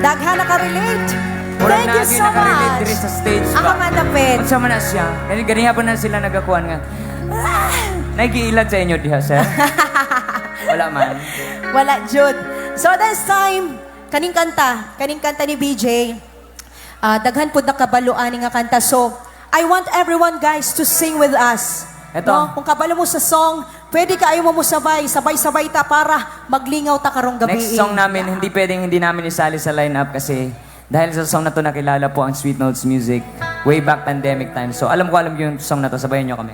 Daghan nakarelate. Murag Thank you nagi so nakarelate diri much. sa stage Ako ba? malapit. Unsa man na siya? Ganiha pa na sila nagakuan nga. Nagiilan sa inyo diha, sir? Wala man. Wala, Jude. So this time, kaning kanta ni BJ, daghan po nakabaluan nga kanta. So, I want everyone guys to sing with us. Eto. No? Kung kabalo mo sa song, pwede ka ayaw mo sabay-sabay ta para maglingaw ta karong gabi. Next song namin, hindi pwedeng hindi namin isali sa lineup kasi dahil sa song na to nakilala po ang Sweet Notes Music way back pandemic time. So alam yung song na to, sabayan nyo kami.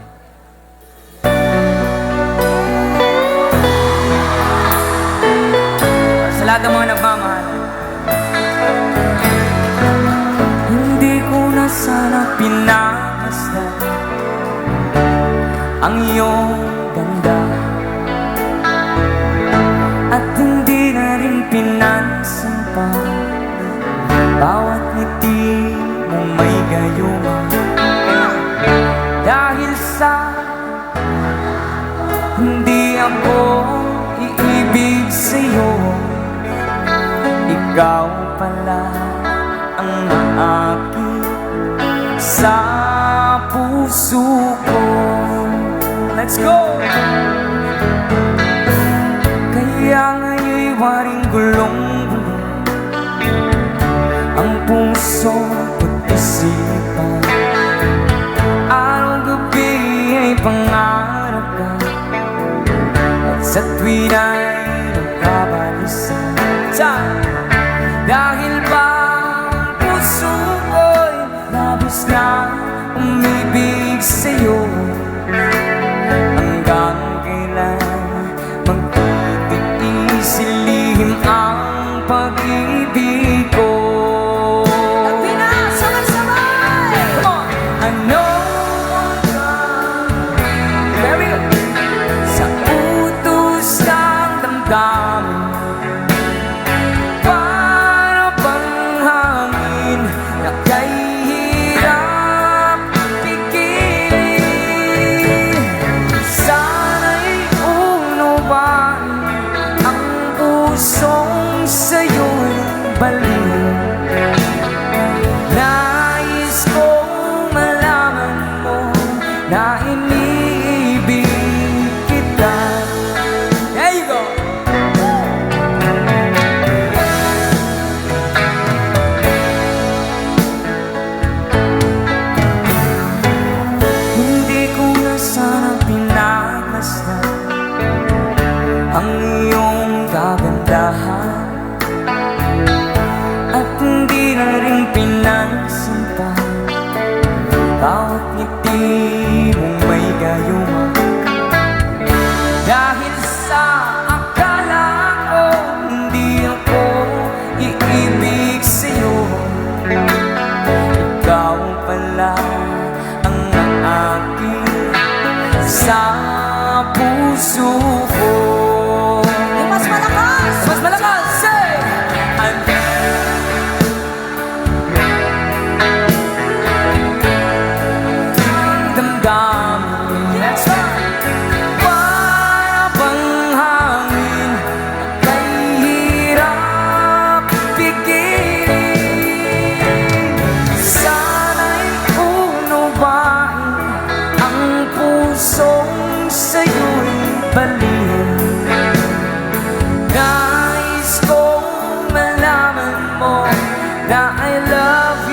Sa lahat ng mga nagmamahal, hindi ko na sana pinamasdan ang iyong ganda at hindi na rin pinansin pa bawat ngiti mo may gayuma dahil sa hindi ako iibig sa'yo, ikaw pala ang aking sa puso ko. Let's go! Kaya ngayon'y waring gulong-gulong ang puso at isipan. Araw-gabi ay pangarap ka at sa tuwin ay nagkabalisan. Dahil ba ang puso ko'y labis na umibig sa'yo, hanggang kailan magtitiis ilihim ang pag-ibig ko. Tabi na, sabay-sabay! Come on! Ano ka? Very good. Sa utos ng damdamin, para bang hangin na kay hirap pigilin. Sana'y unawain ang pusong sa'yo'y baliw. Nais kong malaman mo na iniibig kita. There you go! Hindi ko na sana pinagmasdan ang iyong kagandahan at hindi na rin pinansin pa bawat ngiti mong may gayuma. Dahil sa akala ko hindi ako iibig sa'yo, ikaw pala ang aking sa puso ko. Yung mas malakas! Mas malakas! Say! Damdamin, that's right. Para bang hangin kay hirap pigilin. Sana'y unawain ang pusong sa'yo'y baliw. Nais kong malaman mo na I love